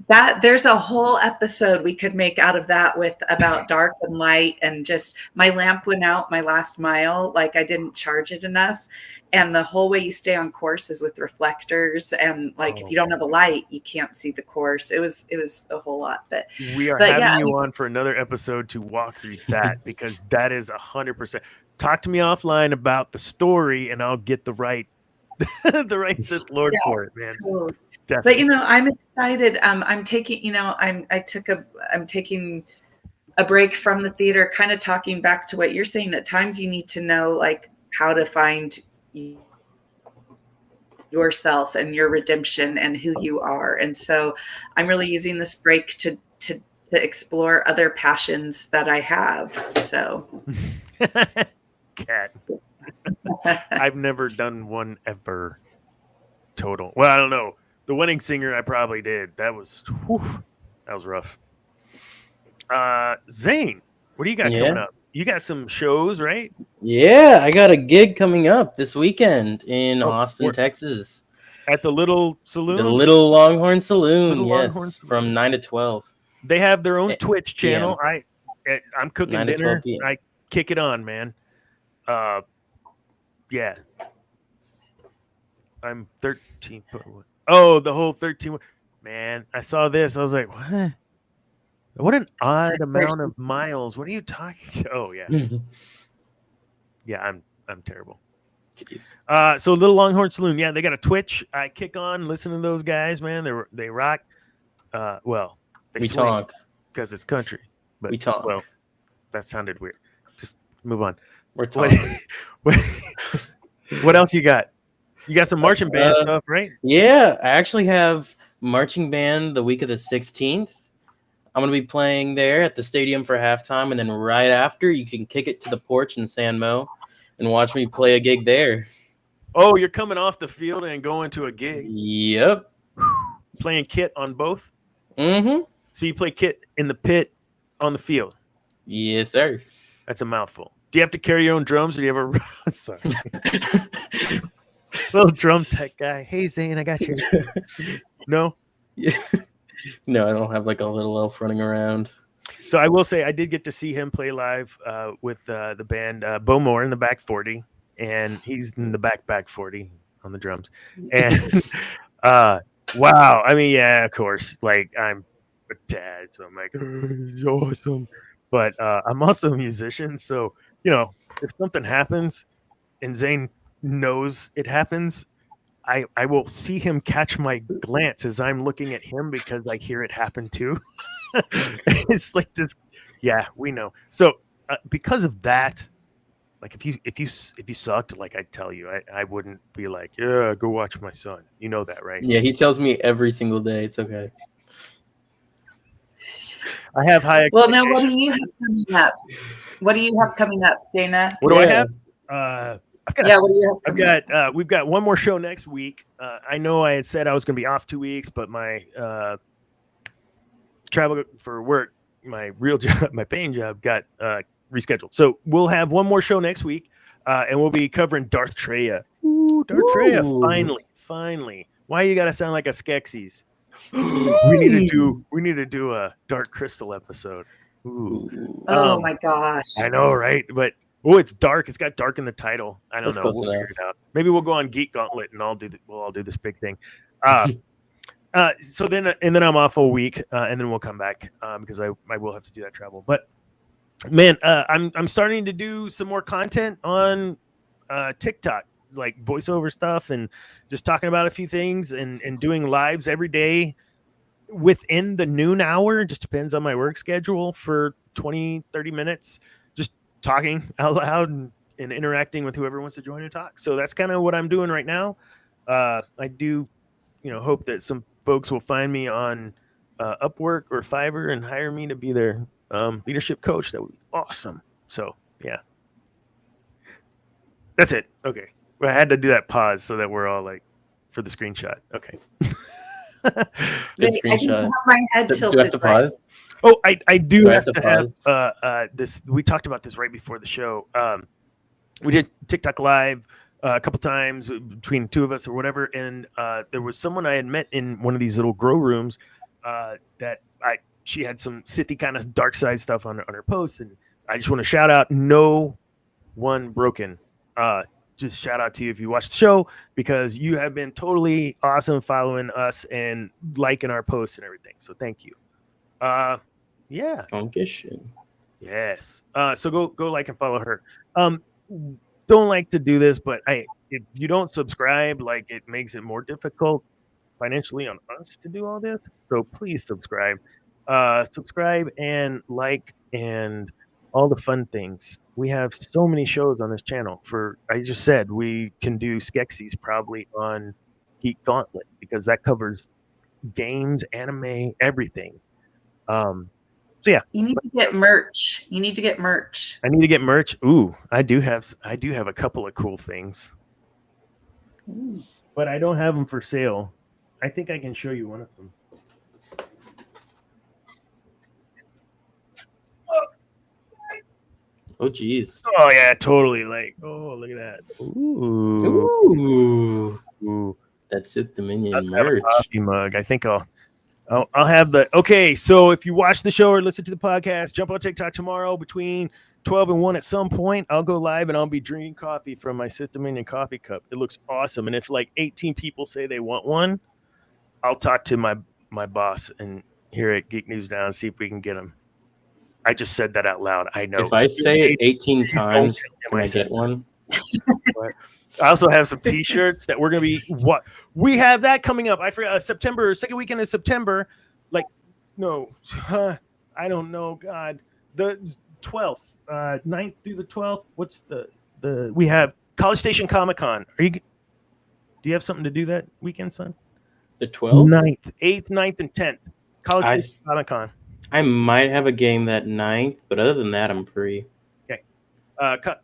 That there's a whole episode we could make out of that with about dark and light, and just my lamp went out my last mile. Like I didn't charge it enough. And the whole way you stay on course is with reflectors. And like, if you don't have a light, you can't see the course. It was a whole lot, but we are having you on for another episode to walk through that, because that is 100%. Talk to me offline about the story and I'll get the right Sith Lord for it, man. Totally. Definitely. But I'm excited. I'm taking, I'm taking a break from the theater, kind of talking back to what you're saying. At times you need to know like how to find yourself and your redemption and who you are. And so I'm really using this break to explore other passions that I have. So Cat. I've never done one ever. Total. Well, I don't know. The Wedding Singer, I probably did. That was rough. Zane, what do you got coming up? You got some shows, right? Yeah, I got a gig coming up this weekend in Austin, Texas. At the Little Saloon? The Little Longhorn Saloon, Little yes. Longhorn Saloon. From 9 to 12. They have their own Twitch channel. PM. I'm cooking 9 to dinner. 12 PM. I kick it on, man. Yeah. I'm 13. Oh, the whole 13. Man, I saw this. I was like, what? What an odd amount of miles. What are you talking? Oh, yeah. Yeah, I'm terrible. Jeez. So Little Longhorn Saloon. Yeah, they got a Twitch. I kick on, listen to those guys, man. They rock. Well, they We swing talk. because it's country. But We talk. well, that sounded weird. Just move on. We're talking. What else you got? You got some marching band stuff, right? Yeah, I actually have marching band the week of the 16th. I'm going to be playing there at the stadium for halftime, and then right after, you can kick it to the porch in San Mo and watch me play a gig there. Oh, you're coming off the field and going to a gig? Yep. Playing kit on both? Mm-hmm. So you play kit in the pit on the field? Yes, sir. That's a mouthful. Do you have to carry your own drums, or do you have a sorry. Little drum tech guy? Hey, Zane, I got you. No? Yeah. No, I don't have like a little elf running around. So I will say I did get to see him play live with the band Bo Moore in the back 40, and he's in the back 40 on the drums. And wow, I mean, yeah, of course, like I'm a dad, so I'm like, it's awesome. But I'm also a musician, so you know, if something happens and Zane knows it happens, I will see him catch my glance as I'm looking at him because I hear it happen too. It's like this. Yeah, we know. So because of that, like if you sucked, like I'd tell you, I wouldn't be like, yeah, go watch my son. You know that, right? Yeah, he tells me every single day. It's okay. I have high. Well, now what do you have coming up? What do you have coming up, Dana? What do I have? What do you have? We've got one more show next week. I know I had said I was going to be off 2 weeks, but my travel for work, my real job, my paying job got rescheduled. So we'll have one more show next week, and we'll be covering Darth Treya. Ooh, Darth Treya! Finally. Why you got to sound like a Skeksis? we need to do a Dark Crystal episode. Ooh. Oh my gosh! I know, right? But it's dark. It's got dark in the title. I don't know. We'll figure it out. Maybe we'll go on Geek Gauntlet and we'll all do this big thing. So then I'm off a week, and then we'll come back because I will have to do that travel. But man, I'm starting to do some more content on TikTok, like voiceover stuff, and just talking about a few things, and doing lives every day within the noon hour. Just depends on my work schedule for 20-30 minutes. Just talking out loud and interacting with whoever wants to join and talk. So that's kind of what I'm doing right now. I do, hope that some folks will find me on Upwork or Fiverr and hire me to be their leadership coach. That would be awesome. So yeah, that's it. Okay, I had to do that pause so that we're all like for the screenshot. Okay. Good screenshot. Have my head Do I have to pause? Oh, I do have to pause? have this. We talked about this right before the show. We did TikTok live a couple times between two of us or whatever, and there was someone I had met in one of these little grow rooms that she had some Sithy kind of dark side stuff on her posts, and I just want to shout out no one broken. Just shout out to you if you watched the show, because you have been totally awesome following us and liking our posts and everything. So thank you. Yeah. Yes. So go like and follow her. Don't like to do this, but if you don't subscribe, like it makes it more difficult financially on us to do all this. So please subscribe. Subscribe and like and all the fun things. We have so many shows on this channel. I just said we can do Skeksis probably on Geek Gauntlet because that covers games, anime, everything. So yeah. You need to get merch. I need to get merch. Ooh, I do have a couple of cool things. Ooh. But I don't have them for sale. I think I can show you one of them. Oh, geez. Oh, yeah, totally. Like, oh, look at that. Ooh. that Sith Dominion Let's have a merch. coffee mug. I think I'll have the. Okay, so if you watch the show or listen to the podcast, jump on TikTok tomorrow between 12 and 1 at some point. I'll go live and I'll be drinking coffee from my Sith Dominion coffee cup. It looks awesome. And if like 18 people say they want one, I'll talk to my boss and here at Geek News Now and see if we can get them. I just said that out loud. I know. If I say it 18 times, can I get one? I also have some T-shirts that we're gonna be. What we have that coming up. I forgot September, second weekend of September. Like, no, I don't know. God, the 12th, 9th through the 12th. What's the we have College Station Comic Con. Do you have something to do that weekend, son? The 12th, 9th, 8th, 9th, and 10th. College Station Comic Con. I might have a game that 9th, but other than that, I'm free. Okay.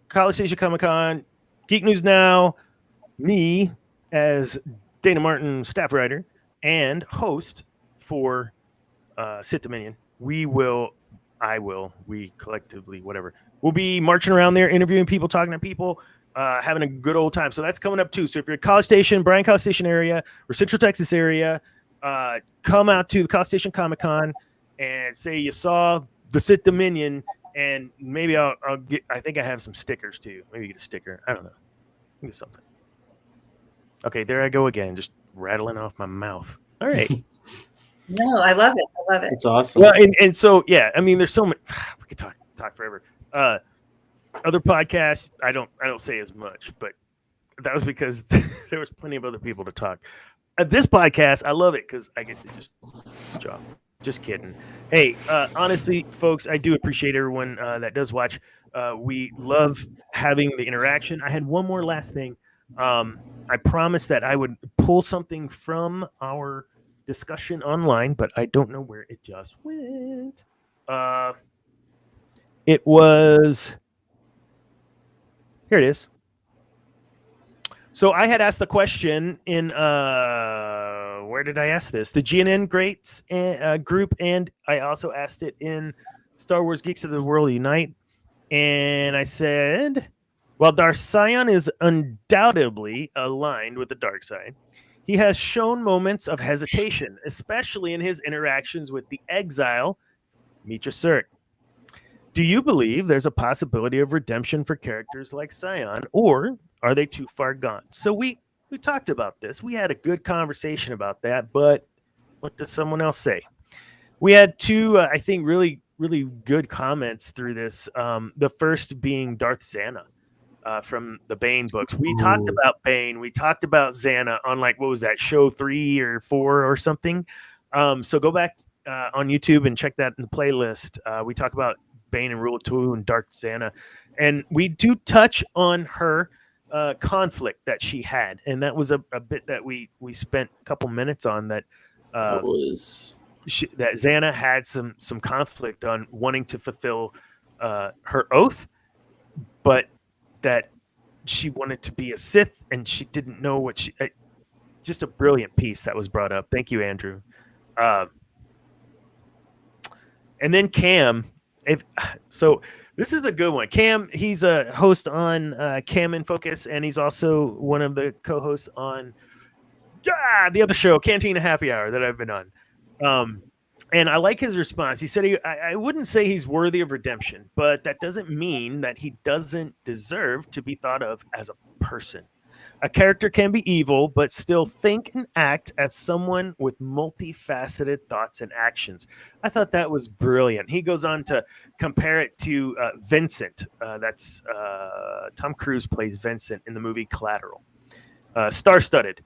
College Station Comic Con, Geek News Now, me as Dana Martin staff writer and host for Sith Dominion. We collectively, whatever. We'll be marching around there, interviewing people, talking to people, having a good old time. So that's coming up too. So if you're at College Station, Bryan College Station area, or Central Texas area, come out to the College Station Comic Con and say you saw the Sith Dominion, and maybe I'll get. I think I have some stickers too. Maybe get a sticker. I don't know. Get something. Okay, there I go again, just rattling off my mouth. All right. No, I love it. I love it. It's awesome. Well, and so yeah, I mean, there's so many. We could talk forever. Other podcasts, I don't say as much, but that was because there was plenty of other people to talk. This podcast, I love it because I get to just job. Just kidding. Hey, honestly, folks, I do appreciate everyone that does watch. We love having the interaction. I had one more last thing. I promised that I would pull something from our discussion online, but I don't know where it just went. It was... Here it is. So I had asked the question in where did I ask this? The GNN Greats group, and I also asked it in Star Wars Geeks of the World Unite. And I said, while Darth Sion is undoubtedly aligned with the dark side, he has shown moments of hesitation, especially in his interactions with the exile, Mitra Surg. Do you believe there's a possibility of redemption for characters like Sion, or are they too far gone? So we talked about this. We had a good conversation about that, but what does someone else say? We had two, I think, really, really good comments through this. The first being Darth Zana from the Bane books. We talked about Bane. We talked about Zana on, like, what was that, show 3 or 4 or something? So go back on YouTube and check that in the playlist. We talk about Bane and Rule 2 and Darth Zana. And we do touch on her conflict that she had, and that was a bit that we spent a couple minutes on. That that Zana had some conflict on wanting to fulfill her oath, but that she wanted to be a Sith, and she didn't know what she. Just a brilliant piece that was brought up. Thank you, Andrew. And then Cam. This is a good one. Cam, he's a host on Cam in Focus, and he's also one of the co-hosts on the other show, Cantina Happy Hour, that I've been on. And I like his response. He said, I wouldn't say he's worthy of redemption, but that doesn't mean that he doesn't deserve to be thought of as a person. A character can be evil, but still think and act as someone with multifaceted thoughts and actions. I thought that was brilliant. He goes on to compare it to Vincent. That's Tom Cruise plays Vincent in the movie Collateral. Star-studded.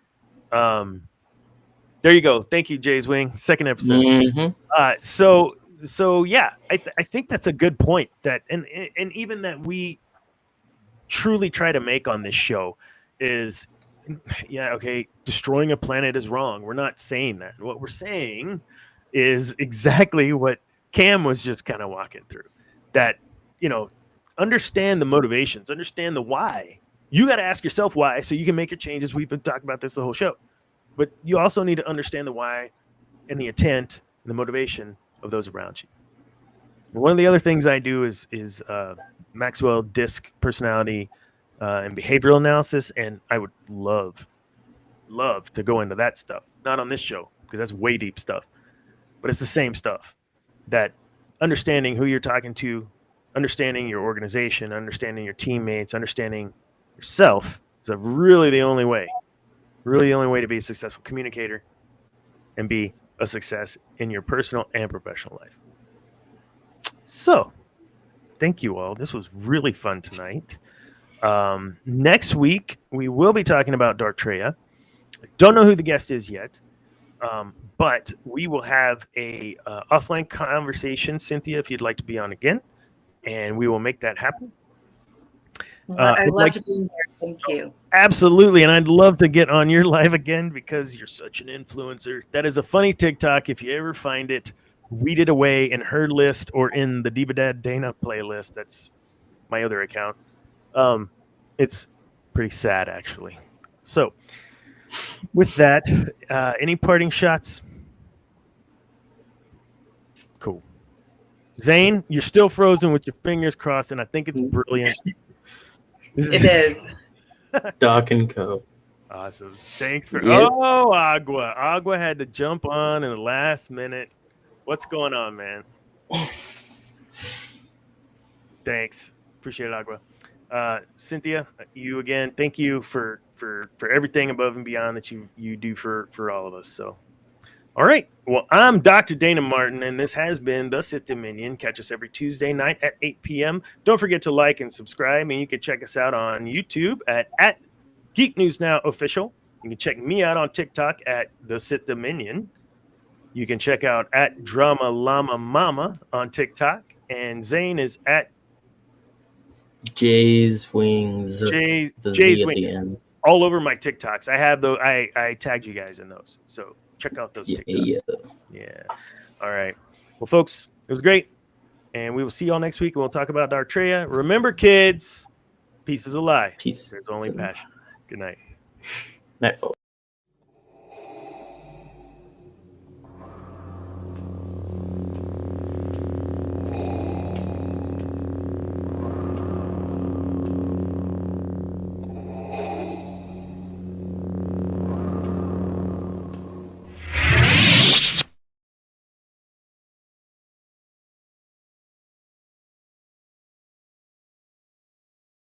There you go. Thank you, Jay's Wing. Second episode. Mm-hmm. So yeah, I think that's a good point. That and even that we truly try to make on this show is, yeah, okay, destroying a planet is wrong. We're not saying that. What we're saying is exactly what Cam was just kind of walking through. That, understand the motivations, understand the why. You got to ask yourself why so you can make your changes. We've been talking about this the whole show. But you also need to understand the why and the intent and the motivation of those around you. And one of the other things I do is Maxwell DISC personality and behavioral analysis, and I would love love to go into that stuff. Not on this show, because that's way deep stuff. But it's the same stuff. That understanding who you're talking to, understanding your organization, understanding your teammates, understanding yourself is really the only way to be a successful communicator and be a success in your personal and professional life. So, thank you all. This was really fun tonight. Next week, we will be talking about Darth Sion. Don't know who the guest is yet, but we will have a offline conversation, Cynthia, if you'd like to be on again, and we will make that happen. I'd love to be here. Thank you. Absolutely, and I'd love to get on your live again because you're such an influencer. That is a funny TikTok. If you ever find it, weed it away in her list or in the Diva Dad Dana playlist. That's my other account. It's pretty sad, actually. So, with that, any parting shots? Cool. Zane, you're still frozen with your fingers crossed, and I think it's brilliant. It is. Doc and Co. Awesome. Thanks for Yep. Agua had to jump on in the last minute. What's going on, man? Thanks. Appreciate it, Agua. Cynthia, you again, thank you for everything above and beyond that you do for all of us. So, all right. Well, I'm Dr. Dana Martin, and this has been the Sith Dominion. Catch us every Tuesday night at 8 p.m. Don't forget to like and subscribe, and you can check us out on YouTube at Geek News Now Official. You can check me out on TikTok at the Sith Dominion. You can check out at Drama Llama Mama on TikTok, and Zane is at Jay's Wings. Jay's Wings. Wings. All over my TikToks. I have those. I tagged you guys in those. So check out those TikToks. Yeah. All right. Well, folks, it was great. And we will see y'all next week, and we'll talk about Darth Sion. Remember, kids, peace is a lie. Peace. There's only passion. Good night. Night, folks.